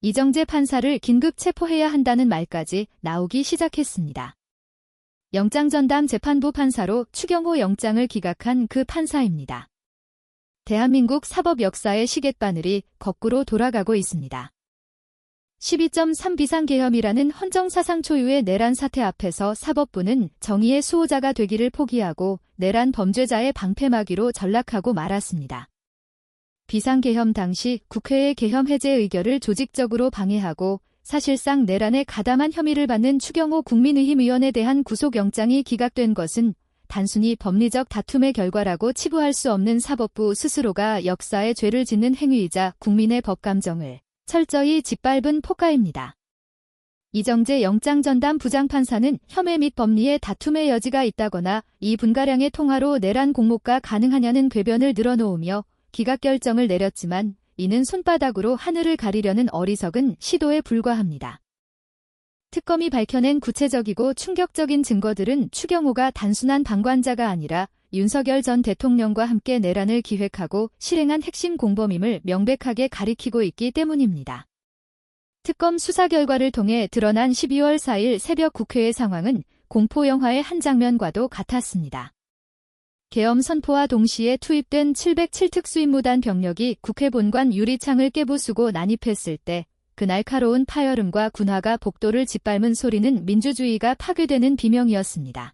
이정재 판사를 긴급 체포해야 한다는 말까지 나오기 시작했습니다. 영장전담 재판부 판사로 추경호 영장을 기각한 그 판사입니다. 대한민국 사법 역사의 시계바늘이 거꾸로 돌아가고 있습니다. 12.3 비상계엄이라는 헌정사상 초유의 내란 사태 앞에서 사법부는 정의의 수호자가 되기를 포기하고 내란 범죄자의 방패막이로 전락하고 말았습니다. 비상계엄 당시 국회의 계엄 해제 의결을 조직적으로 방해하고 사실상 내란에 가담한 혐의를 받는 추경호 국민의힘의원에 대한 구속영장이 기각된 것은 단순히 법리적 다툼의 결과라고 치부할 수 없는 사법부 스스로가 역사에 죄를 짓는 행위이자 국민의 법감정을 철저히 짓밟은 폭가입니다. 이정재 영장전담 부장판사는 혐의 및 법리의 다툼의 여지가 있다거나 이 분가량의 통화로 내란 공모가 가능하냐는 궤변을 늘어놓으며 기각 결정을 내렸지만 이는 손바닥으로 하늘을 가리려는 어리석은 시도에 불과합니다. 특검이 밝혀낸 구체적이고 충격적인 증거들은 추경호가 단순한 방관자가 아니라 윤석열 전 대통령과 함께 내란을 기획하고 실행한 핵심 공범임을 명백하게 가리키고 있기 때문입니다. 특검 수사 결과를 통해 드러난 12월 4일 새벽 국회의 상황은 공포영화의 한 장면과도 같았습니다. 계엄 선포와 동시에 투입된 707 특수임무단 병력이 국회 본관 유리창을 깨부수고 난입했을 때 그 날카로운 파열음과 군화가 복도를 짓밟은 소리는 민주주의가 파괴되는 비명이었습니다.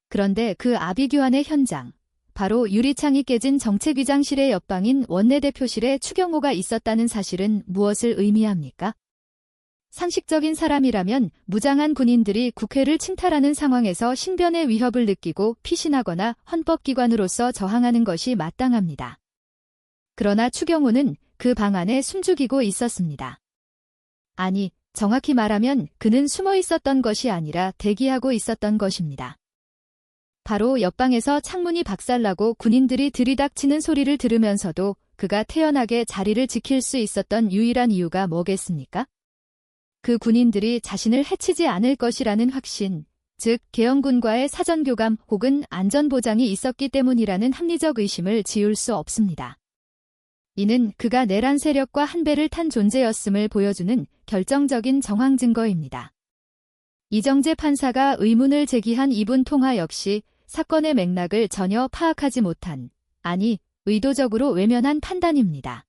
그런데 그 아비규환의 현장, 바로 유리창이 깨진 정책위장실의 옆방인 원내대표실에 추경호가 있었다는 사실은 무엇을 의미합니까? 상식적인 사람이라면 무장한 군인들이 국회를 침탈하는 상황에서 신변의 위협을 느끼고 피신하거나 헌법기관으로서 저항하는 것이 마땅합니다. 그러나 추경호는 그 방 안에 숨죽이고 있었습니다. 아니, 정확히 말하면 그는 숨어 있었던 것이 아니라 대기하고 있었던 것입니다. 바로 옆방에서 창문이 박살나고 군인들이 들이닥치는 소리를 들으면서도 그가 태연하게 자리를 지킬 수 있었던 유일한 이유가 뭐겠습니까? 그 군인들이 자신을 해치지 않을 것이라는 확신, 즉 계엄군과의 사전교감 혹은 안전보장이 있었기 때문이라는 합리적 의심을 지울 수 없습니다. 이는 그가 내란 세력과 한 배를 탄 존재였음을 보여주는 결정적인 정황 증거입니다. 이정재 판사가 의문을 제기한 이분 통화 역시 사건의 맥락을 전혀 파악하지 못한, 아니 의도적으로 외면한 판단입니다.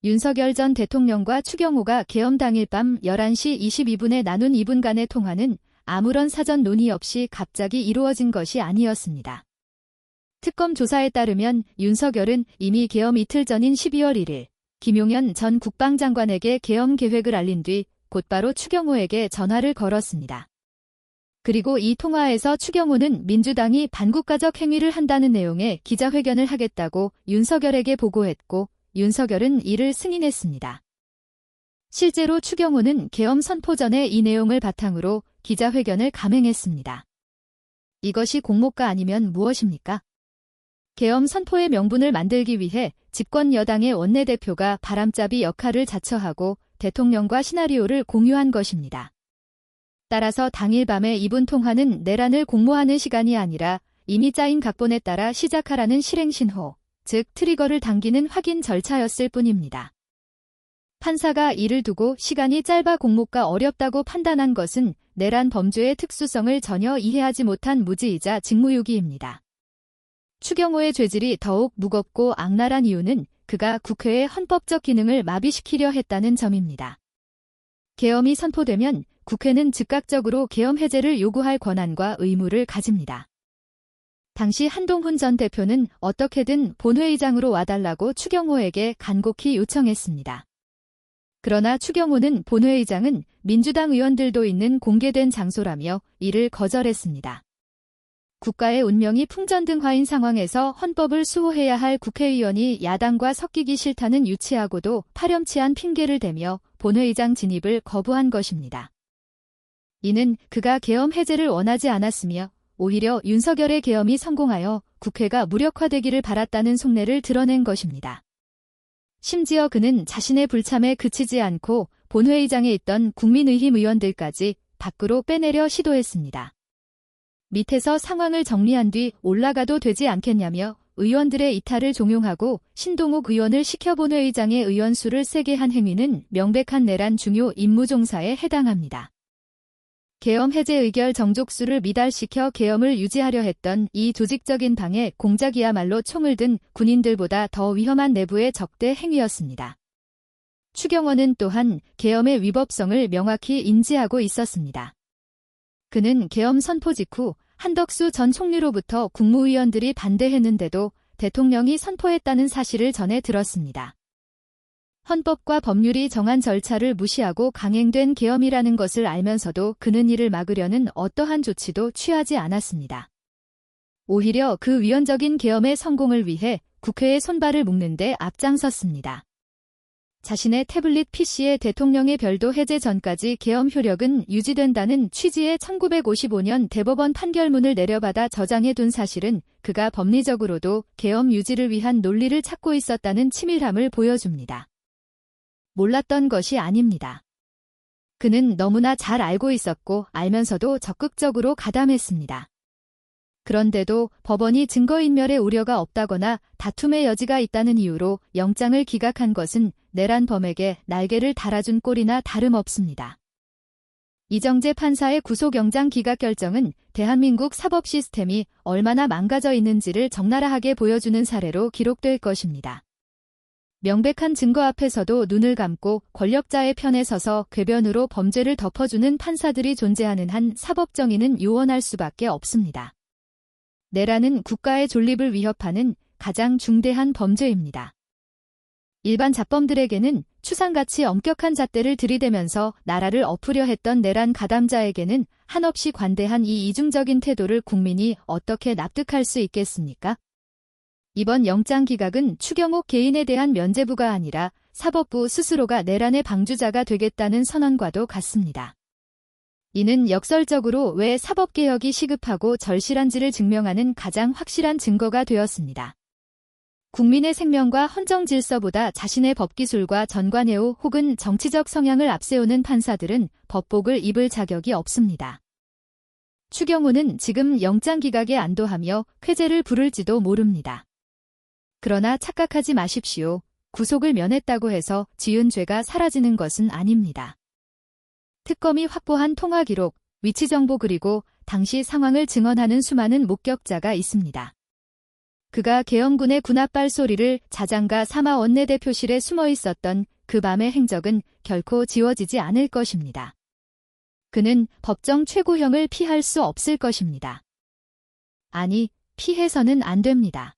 윤석열 전 대통령과 추경호가 계엄 당일 밤 11시 22분에 나눈 이분간의 통화는 아무런 사전 논의 없이 갑자기 이루어진 것이 아니었습니다. 특검 조사에 따르면 윤석열은 이미 계엄 이틀 전인 12월 1일 김용현 전 국방장관에게 계엄 계획을 알린 뒤 곧바로 추경호에게 전화를 걸었습니다. 그리고 이 통화에서 추경호는 민주당이 반국가적 행위를 한다는 내용의 기자회견을 하겠다고 윤석열에게 보고했고 윤석열은 이를 승인했습니다. 실제로 추경호는 계엄 선포 전에 이 내용을 바탕으로 기자회견을 감행했습니다. 이것이 공모가 아니면 무엇입니까? 계엄 선포의 명분을 만들기 위해 집권 여당의 원내대표가 바람잡이 역할을 자처하고 대통령과 시나리오를 공유한 것입니다. 따라서 당일 밤에 이분 통화는 내란을 공모하는 시간이 아니라 이미 짜인 각본에 따라 시작하라는 실행신호, 즉 트리거를 당기는 확인 절차였을 뿐입니다. 판사가 이를 두고 시간이 짧아 공모가 어렵다고 판단한 것은 내란 범죄의 특수성을 전혀 이해하지 못한 무지이자 직무유기입니다. 추경호의 죄질이 더욱 무겁고 악랄한 이유는 그가 국회의 헌법적 기능을 마비시키려 했다는 점입니다. 계엄이 선포되면 국회는 즉각적으로 계엄 해제를 요구할 권한과 의무를 가집니다. 당시 한동훈 전 대표는 어떻게든 본회의장으로 와달라고 추경호에게 간곡히 요청했습니다. 그러나 추경호는 본회의장은 민주당 의원들도 있는 공개된 장소라며 이를 거절했습니다. 국가의 운명이 풍전등화인 상황에서 헌법을 수호해야 할 국회의원이 야당과 섞이기 싫다는 유치하고도 파렴치한 핑계를 대며 본회의장 진입을 거부한 것입니다. 이는 그가 계엄 해제를 원하지 않았으며 오히려 윤석열의 계엄이 성공하여 국회가 무력화되기를 바랐다는 속내를 드러낸 것입니다. 심지어 그는 자신의 불참에 그치지 않고 본회의장에 있던 국민의힘 의원들까지 밖으로 빼내려 시도했습니다. 밑에서 상황을 정리한 뒤 올라가도 되지 않겠냐며 의원들의 이탈을 종용하고 신동욱 의원을 시켜본회의장의 의원수를 세게 한 행위는 명백한 내란 중요 임무 종사에 해당합니다. 계엄 해제 의결 정족수를 미달시켜 계엄을 유지하려 했던 이 조직적인 방해 공작이야말로 총을 든 군인들보다 더 위험한 내부의 적대 행위였습니다. 추경호는 또한 계엄의 위법성을 명확히 인지하고 있었습니다. 그는 계엄 선포 직후 한덕수 전 총리로부터 국무위원들이 반대했는데도 대통령이 선포했다는 사실을 전해 들었습니다. 헌법과 법률이 정한 절차를 무시하고 강행된 계엄이라는 것을 알면서도 그는 이를 막으려는 어떠한 조치도 취하지 않았습니다. 오히려 그 위헌적인 계엄의 성공을 위해 국회의 손발을 묶는 데 앞장섰습니다. 자신의 태블릿 PC에 대통령의 별도 해제 전까지 계엄 효력은 유지된다는 취지의 1955년 대법원 판결문을 내려받아 저장해둔 사실은 그가 법리적으로도 계엄 유지를 위한 논리를 찾고 있었다는 치밀함을 보여줍니다. 몰랐던 것이 아닙니다. 그는 너무나 잘 알고 있었고 알면서도 적극적으로 가담했습니다. 그런데도 법원이 증거인멸의 우려가 없다거나 다툼의 여지가 있다는 이유로 영장을 기각한 것은 내란 범에게 날개를 달아준 꼴이나 다름없습니다. 이정재 판사의 구속영장 기각 결정은 대한민국 사법 시스템이 얼마나 망가져 있는지를 적나라하게 보여주는 사례로 기록될 것입니다. 명백한 증거 앞에서도 눈을 감고 권력자의 편에 서서 궤변으로 범죄를 덮어주는 판사들이 존재하는 한 사법정의는 요원할 수밖에 없습니다. 내란은 국가의 존립을 위협하는 가장 중대한 범죄입니다. 일반 잡범들에게는 추상같이 엄격한 잣대를 들이대면서 나라를 엎으려 했던 내란 가담자에게는 한없이 관대한 이 이중적인 태도를 국민이 어떻게 납득할 수 있겠습니까? 이번 영장 기각은 추경호 개인에 대한 면죄부가 아니라 사법부 스스로가 내란의 방주자가 되겠다는 선언과도 같습니다. 이는 역설적으로 왜 사법개혁이 시급하고 절실한지를 증명하는 가장 확실한 증거가 되었습니다. 국민의 생명과 헌정 질서보다 자신의 법기술과 전관예우 혹은 정치적 성향을 앞세우는 판사들은 법복을 입을 자격이 없습니다. 추경호는 지금 영장 기각에 안도하며 쾌재를 부를지도 모릅니다. 그러나 착각하지 마십시오. 구속을 면했다고 해서 지은 죄가 사라지는 것은 아닙니다. 특검이 확보한 통화 기록, 위치 정보 그리고 당시 상황을 증언하는 수많은 목격자가 있습니다. 그가 계엄군의 군합발 소리를 자장가 사마 원내대표실에 숨어 있었던 그 밤의 행적은 결코 지워지지 않을 것입니다. 그는 법정 최고형을 피할 수 없을 것입니다. 아니, 피해서는 안 됩니다.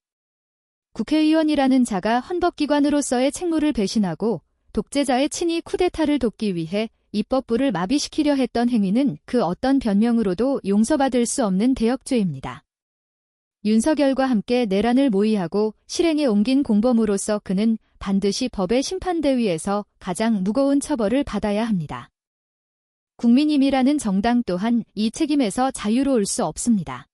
국회의원이라는 자가 헌법기관으로서의 책무를 배신하고 독재자의 친위 쿠데타를 돕기 위해 입법부를 마비시키려 했던 행위는 그 어떤 변명으로도 용서받을 수 없는 대역죄입니다. 윤석열과 함께 내란을 모의하고 실행에 옮긴 공범으로서 그는 반드시 법의 심판대위에서 가장 무거운 처벌을 받아야 합니다. 국민힘이라는 정당 또한 이 책임에서 자유로울 수 없습니다.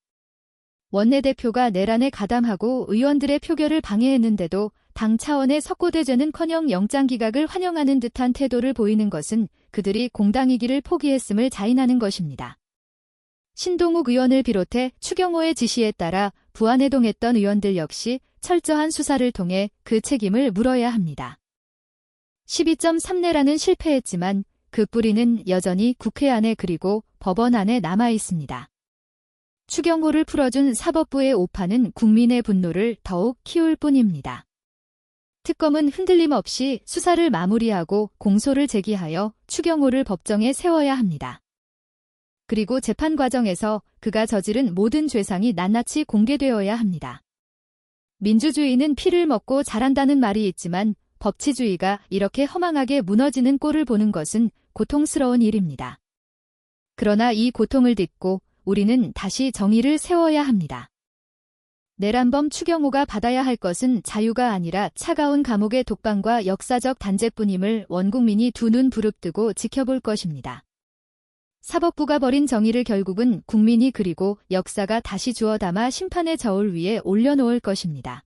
원내대표가 내란에 가담하고 의원들의 표결을 방해했는데도 당 차원의 석고대죄는커녕 영장 기각을 환영하는 듯한 태도를 보이는 것은 그들이 공당이기를 포기했음을 자인하는 것입니다. 신동욱 의원을 비롯해 추경호의 지시에 따라 부안해동했던 의원들 역시 철저한 수사를 통해 그 책임을 물어야 합니다. 12.3내란은 실패했지만 그 뿌리는 여전히 국회 안에 그리고 법원 안에 남아 있습니다. 추경호를 풀어준 사법부의 오판은 국민의 분노를 더욱 키울 뿐입니다. 특검은 흔들림 없이 수사를 마무리하고 공소를 제기하여 추경호를 법정에 세워야 합니다. 그리고 재판 과정에서 그가 저지른 모든 죄상이 낱낱이 공개되어야 합니다. 민주주의는 피를 먹고 자란다는 말이 있지만 법치주의가 이렇게 허망하게 무너지는 꼴을 보는 것은 고통스러운 일입니다. 그러나 이 고통을 딛고 우리는 다시 정의를 세워야 합니다. 내란범 추경호가 받아야 할 것은 자유가 아니라 차가운 감옥의 독방과 역사적 단죄뿐임을 원국민이 두 눈 부릅뜨고 지켜볼 것입니다. 사법부가 벌인 정의를 결국은 국민이 그리고 역사가 다시 주워 담아 심판의 저울 위에 올려놓을 것입니다.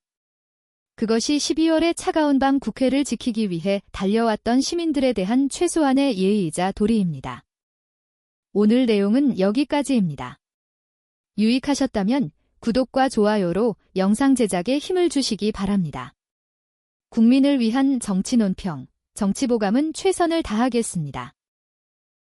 그것이 12월의 차가운 밤 국회를 지키기 위해 달려왔던 시민들에 대한 최소한의 예의이자 도리입니다. 오늘 내용은 여기까지입니다. 유익하셨다면 구독과 좋아요로 영상 제작에 힘을 주시기 바랍니다. 국민을 위한 정치 논평, 정치보감은 최선을 다하겠습니다.